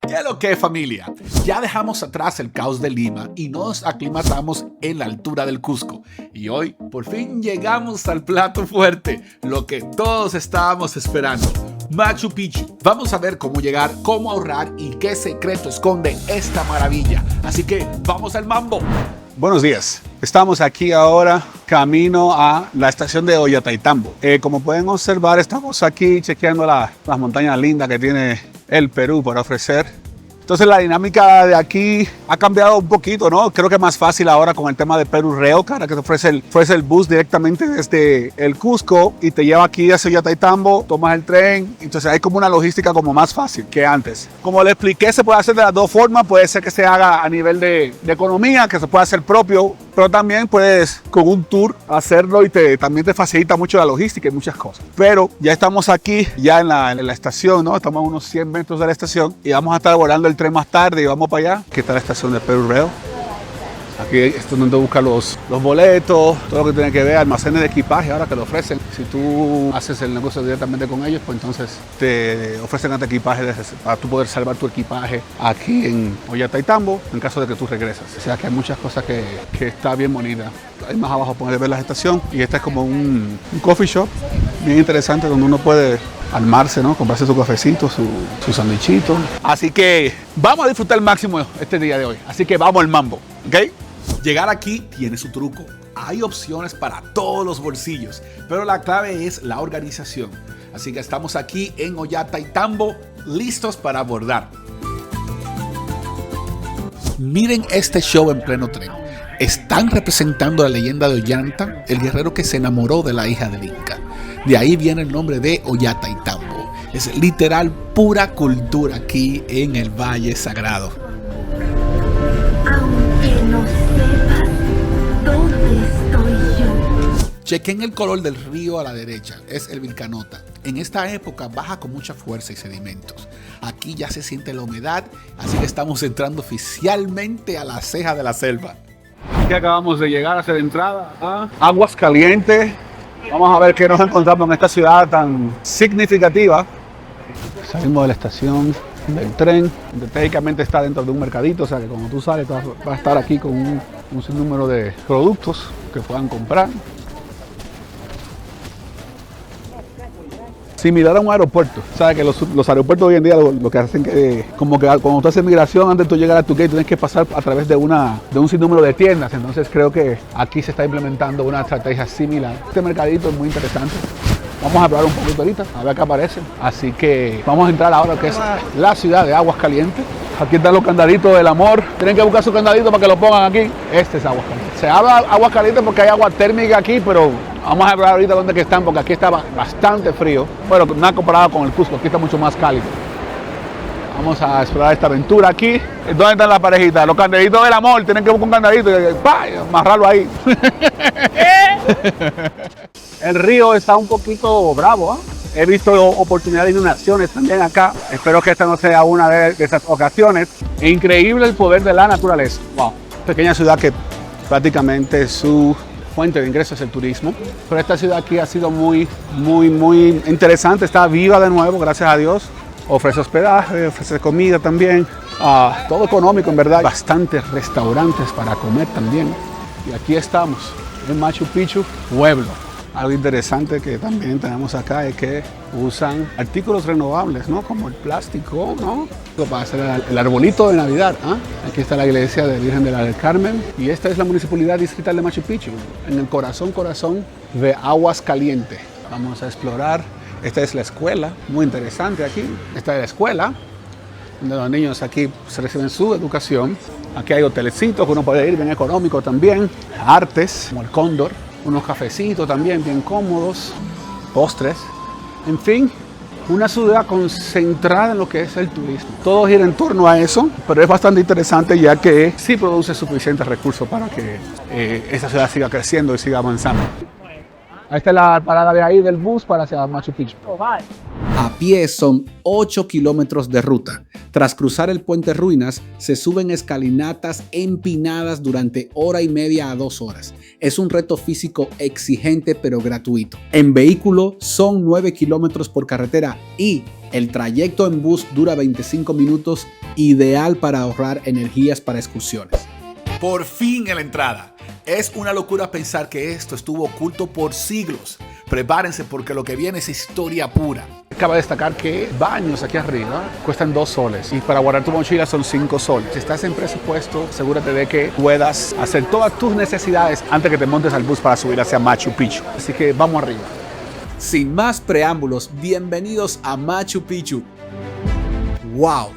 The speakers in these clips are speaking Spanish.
¿Qué lo que, familia? Ya dejamos atrás el caos de Lima y nos aclimatamos en la altura del Cusco. Y hoy, por fin, llegamos al plato fuerte, lo que todos estábamos esperando. Machu Picchu. Vamos a ver cómo llegar, cómo ahorrar y qué secreto esconde esta maravilla. Así que, ¡vamos al mambo! Buenos días. Estamos aquí ahora camino a la estación de Ollantaytambo. Como pueden observar, estamos aquí chequeando las montañas lindas que tiene el Perú para ofrecer. Entonces la dinámica de aquí ha cambiado un poquito, ¿no? Creo que es más fácil ahora con el tema de Perú Rail, cara, que te ofrece el bus directamente desde el Cusco y te lleva aquí hacia Ollantaytambo, tomas el tren. Entonces hay como una logística como más fácil que antes. Como le expliqué, se puede hacer de las dos formas. Puede ser que se haga a nivel de economía, que se pueda hacer propio, pero también puedes con un tour hacerlo y también te facilita mucho la logística y muchas cosas. Pero ya estamos aquí, ya en la estación, ¿no? Estamos a unos 100 metros de la estación y vamos a estar volando el tren más tarde y vamos para allá. Aquí está la estación de Perú Rail. Aquí es donde buscar los boletos, todo lo que tiene que ver, almacenes de equipaje ahora que lo ofrecen. Si tú haces el negocio directamente con ellos, pues entonces te ofrecen hasta equipaje para tú poder salvar tu equipaje aquí en Ollantaytambo en caso de que tú regresas. O sea que hay muchas cosas que está bien bonita. Ahí más abajo puedes ver la estación y esta es como un coffee shop bien interesante donde uno puede armarse, ¿no? Comprarse su cafecito, su sandwichito. Así que vamos a disfrutar al máximo este día de hoy. Así que vamos al mambo, ¿ok? Llegar aquí tiene su truco. Hay opciones para todos los bolsillos, pero la clave es la organización. Así que estamos aquí en Ollantaytambo, listos para abordar. Miren este show en pleno tren. Están representando la leyenda de Ollanta, el guerrero que se enamoró de la hija del Inca. De ahí viene el nombre de Ollantaytambo. Es literal pura cultura aquí en el Valle Sagrado. Aunque no sepas dónde estoy yo. Chequen el color del río a la derecha, es el Vilcanota. En esta época baja con mucha fuerza y sedimentos. Aquí ya se siente la humedad, así que estamos entrando oficialmente a la ceja de la selva. Aquí acabamos de llegar a hacer entrada a Aguascalientes. Vamos a ver qué nos encontramos en esta ciudad tan significativa. Salimos de la estación del tren, que técnicamente está dentro de un mercadito, o sea que cuando tú sales vas a estar aquí con un sinnúmero de productos que puedan comprar. Similar a un aeropuerto. Sabes que los aeropuertos hoy en día lo que hacen que como que cuando tú haces migración, antes de tú llegar a tu gate tienes que pasar a través de un sinnúmero de tiendas. Entonces creo que aquí se está implementando una estrategia similar. Este mercadito es muy interesante. Vamos a probar un poquito ahorita, a ver qué aparece. Así que vamos a entrar ahora a lo que es la ciudad de Aguascalientes. Aquí están los candaditos del amor. Tienen que buscar su candadito para que lo pongan aquí. Este es Aguascalientes. Se habla Aguascalientes porque hay agua térmica aquí, pero vamos a ver ahorita dónde que están porque aquí está bastante frío. Bueno, nada comparado con el Cusco, aquí está mucho más cálido. Vamos a explorar esta aventura aquí. ¿Dónde están las parejitas? Los candaditos del amor. Tienen que buscar un candadito y amarrarlo ahí. El río está un poquito bravo, ¿eh? He visto oportunidades de inundaciones también acá. Espero que esta no sea una de esas ocasiones. Increíble el poder de la naturaleza. Wow. Pequeña ciudad que prácticamente su fuente de ingresos es el turismo. Pero esta ciudad aquí ha sido muy interesante. Está viva de nuevo, gracias a Dios. Ofrece hospedaje, ofrece comida también. Todo económico, en verdad. Bastantes restaurantes para comer también. Y aquí estamos en Machu Picchu, pueblo. Algo interesante que también tenemos acá es que usan artículos renovables, ¿no? Como el plástico, ¿no? Para hacer el arbolito de Navidad. Aquí está la iglesia de Virgen de la del Carmen y esta es la municipalidad distrital de Machu Picchu, en el corazón de Aguascalientes. Vamos a explorar. Esta es la escuela, muy interesante aquí. Esta es la escuela, donde los niños aquí se reciben su educación. Aquí hay hotelecitos que uno puede ir, bien económico también. Artes, como el Cóndor. Unos cafecitos también bien cómodos, postres, en fin, una ciudad concentrada en lo que es el turismo. Todo gira en torno a eso, pero es bastante interesante ya que sí produce suficientes recursos para que esta ciudad siga creciendo y siga avanzando. Ahí está la parada de ahí del bus para hacia Machu Picchu. A pie son 8 kilómetros de ruta. Tras cruzar el puente Ruinas, se suben escalinatas empinadas durante hora y media a 2 horas. Es un reto físico exigente pero gratuito. En vehículo son 9 kilómetros por carretera y El trayecto en bus dura 25 minutos, ideal para ahorrar energías para excursiones. Por fin en la entrada. Es una locura pensar que esto estuvo oculto por siglos. Prepárense porque lo que viene es historia pura. Cabe destacar que baños aquí arriba cuestan 2 soles y para guardar tu mochila son 5 soles. Si estás en presupuesto, asegúrate de que puedas hacer todas tus necesidades antes que te montes al bus para subir hacia Machu Picchu. Así que vamos arriba. Sin más preámbulos, bienvenidos a Machu Picchu. ¡Wow!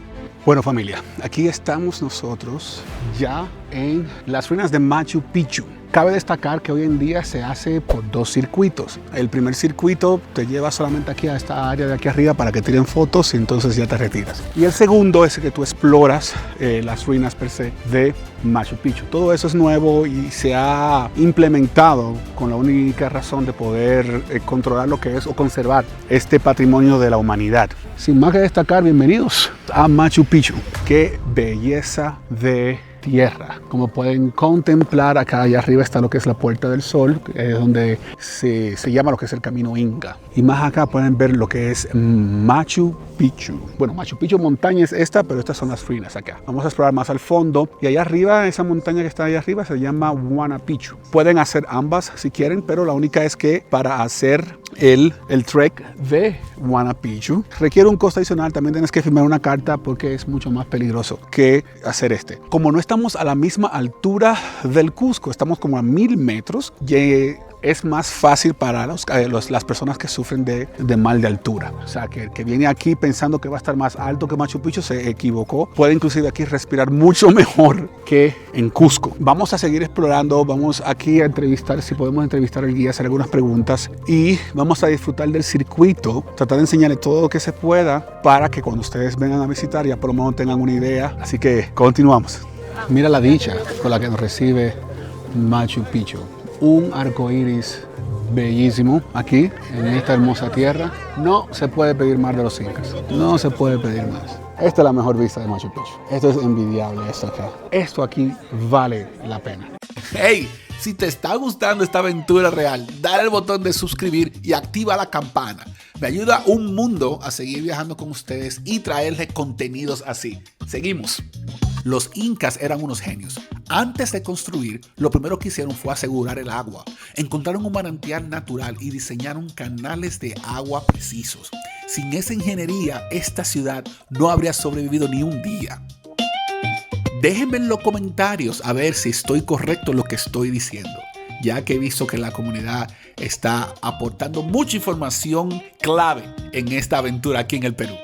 Bueno familia, aquí estamos nosotros ya en las ruinas de Machu Picchu. Cabe destacar que hoy en día se hace por 2 circuitos. El primer circuito te lleva solamente aquí a esta área de aquí arriba para que tiren fotos y entonces ya te retiras. Y el segundo es que tú exploras las ruinas per se de Machu Picchu. Todo eso es nuevo y se ha implementado con la única razón de poder controlar lo que es o conservar este patrimonio de la humanidad. Sin más que destacar, bienvenidos a Machu Picchu. ¡Qué belleza de tierra! Como pueden contemplar, acá allá arriba está lo que es la Puerta del Sol, donde se llama lo que es el camino Inca. Y más acá pueden ver lo que es Machu Picchu. Bueno, Machu Picchu montaña es esta, pero estas son las ruinas acá. Vamos a explorar más al fondo. Y allá arriba, esa montaña que está allá arriba se llama Huayna Picchu. Pueden hacer ambas si quieren, pero la única es que para hacer el trek de Huayna Picchu requiere un costo adicional. También tienes que firmar una carta porque es mucho más peligroso que hacer este. Como no estamos a la misma altura del Cusco, estamos como a 1000 metros, y es más fácil para las personas que sufren de mal de altura. O sea, que el que viene aquí pensando que va a estar más alto que Machu Picchu se equivocó. Puede inclusive aquí respirar mucho mejor que en Cusco. Vamos a seguir explorando, vamos aquí a entrevistar, si podemos entrevistar al guía, hacer algunas preguntas y vamos a disfrutar del circuito, tratar de enseñarles todo lo que se pueda para que cuando ustedes vengan a visitar ya por lo menos tengan una idea. Así que continuamos. Mira la dicha con la que nos recibe Machu Picchu. Un arco iris bellísimo aquí en esta hermosa tierra. No se puede pedir más de los incas. No se puede pedir más. Esta es la mejor vista de Machu Picchu. Esto es envidiable, esto acá. Esto aquí vale la pena. ¡Hey! Si te está gustando esta aventura real, dale al botón de suscribir y activa la campana. Me ayuda un mundo a seguir viajando con ustedes y traerles contenidos así. Seguimos. Los incas eran unos genios. Antes de construir, lo primero que hicieron fue asegurar el agua. Encontraron un manantial natural y diseñaron canales de agua precisos. Sin esa ingeniería, esta ciudad no habría sobrevivido ni un día. Déjenme en los comentarios a ver si estoy correcto en lo que estoy diciendo, ya que he visto que la comunidad está aportando mucha información clave en esta aventura aquí en el Perú.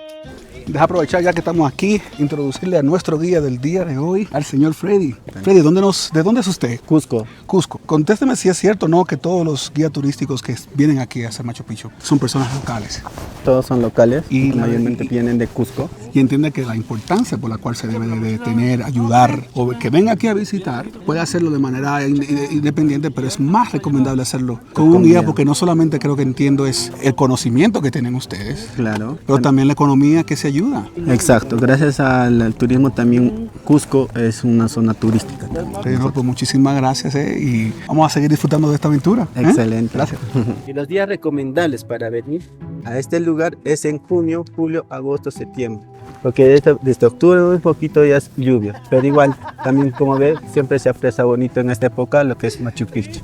Deja aprovechar ya que estamos aquí, introducirle a nuestro guía del día de hoy, al señor Freddy. Freddy, ¿de dónde es usted? Cusco. Cusco. Contésteme si es cierto o no que todos los guías turísticos que vienen aquí a hacer Machu Picchu son personas locales. Todos son locales Y y mayormente vienen de Cusco. Y entiende que la importancia por la cual se debe de tener, ayudar o que venga aquí a visitar, puede hacerlo de manera independiente, pero es más recomendable hacerlo con un guía porque no solamente creo que entiendo es el conocimiento que tienen ustedes, Claro. pero también la economía que se ayuda. Exacto. Gracias al turismo también Cusco es una zona turística. Pero, pues muchísimas gracias y vamos a seguir disfrutando de esta aventura. Excelente. Gracias. Y los días recomendables para venir a este lugar es en junio, julio, agosto, septiembre. Porque desde octubre un poquito ya es lluvia. Pero igual, también como ves, siempre se aprecia bonito en esta época lo que es Machu Picchu.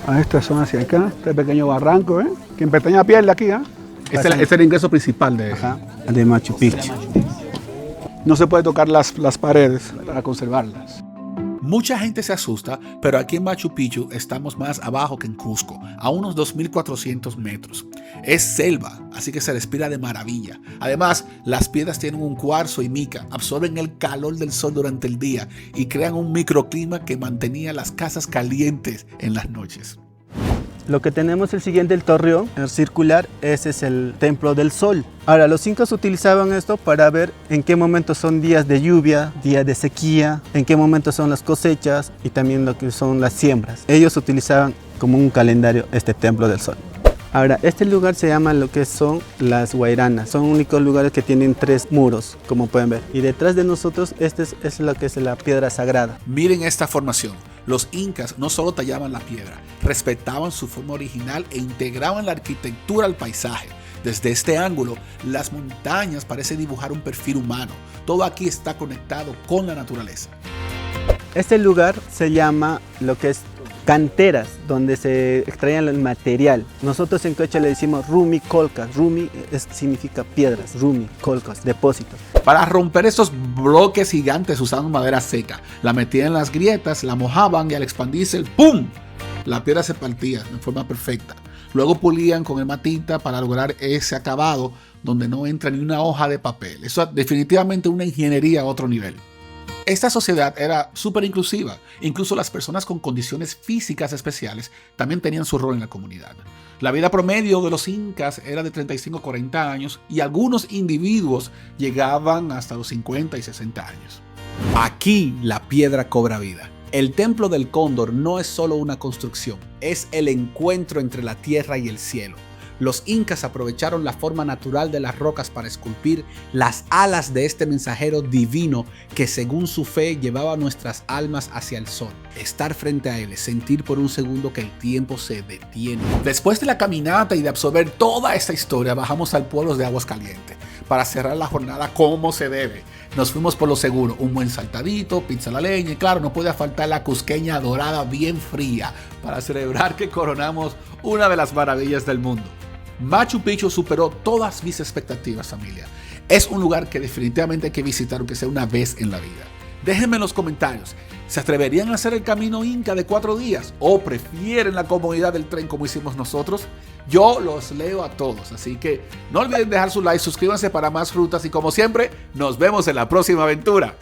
A esta zona hacia acá, este pequeño barranco, que en Pestaña pierde aquí. Este es el ingreso principal De Machu Picchu. No se puede tocar las paredes para conservarlas. Mucha gente se asusta, pero aquí en Machu Picchu estamos más abajo que en Cusco, a unos 2.400 metros. Es selva, así que se respira de maravilla. Además, las piedras tienen un cuarzo y mica, absorben el calor del sol durante el día y crean un microclima que mantenía las casas calientes en las noches. Lo que tenemos el siguiente, el torreón, el circular, ese es el templo del sol. Ahora, los incas utilizaban esto para ver en qué momento son días de lluvia, días de sequía, en qué momento son las cosechas y también lo que son las siembras. Ellos utilizaban como un calendario este templo del sol. Ahora, este lugar se llama lo que son las Huayranas. Son únicos lugares que tienen 3 muros, como pueden ver. Y detrás de nosotros, es lo que es la piedra sagrada. Miren esta formación. Los incas no solo tallaban la piedra, respetaban su forma original e integraban la arquitectura al paisaje. Desde este ángulo, las montañas parecen dibujar un perfil humano. Todo aquí está conectado con la naturaleza. Este lugar se llama lo que es canteras, donde se extraían el material. Nosotros en Quechua le decimos rumi colcas. Rumi significa piedras, rumi colcas, depósitos. Para romper estos bloques gigantes usaban madera seca. La metían en las grietas, la mojaban y al expandirse, ¡pum!, la piedra se partía de forma perfecta. Luego pulían con hematita para lograr ese acabado donde no entra ni una hoja de papel. Eso es definitivamente una ingeniería a otro nivel. Esta sociedad era súper inclusiva. Incluso las personas con condiciones físicas especiales también tenían su rol en la comunidad. La vida promedio de los incas era de 35 a 40 años y algunos individuos llegaban hasta los 50 y 60 años. Aquí la piedra cobra vida. El Templo del Cóndor no es solo una construcción, es el encuentro entre la tierra y el cielo. Los incas aprovecharon la forma natural de las rocas para esculpir las alas de este mensajero divino que, según su fe, llevaba nuestras almas hacia el sol. Estar frente a él es sentir por un segundo que el tiempo se detiene. Después de la caminata y de absorber toda esta historia, bajamos al pueblo de Aguascalientes para cerrar la jornada como se debe. Nos fuimos por lo seguro, un buen saltadito, pizza a la leña y claro, no podía faltar la cusqueña dorada bien fría para celebrar que coronamos una de las maravillas del mundo. Machu Picchu superó todas mis expectativas, familia. Es un lugar que definitivamente hay que visitar aunque sea una vez en la vida. Déjenme en los comentarios, ¿se atreverían a hacer el camino inca de 4 días? ¿O prefieren la comodidad del tren como hicimos nosotros? Yo los leo a todos, así que no olviden dejar su like, suscríbanse para más rutas y como siempre, nos vemos en la próxima aventura.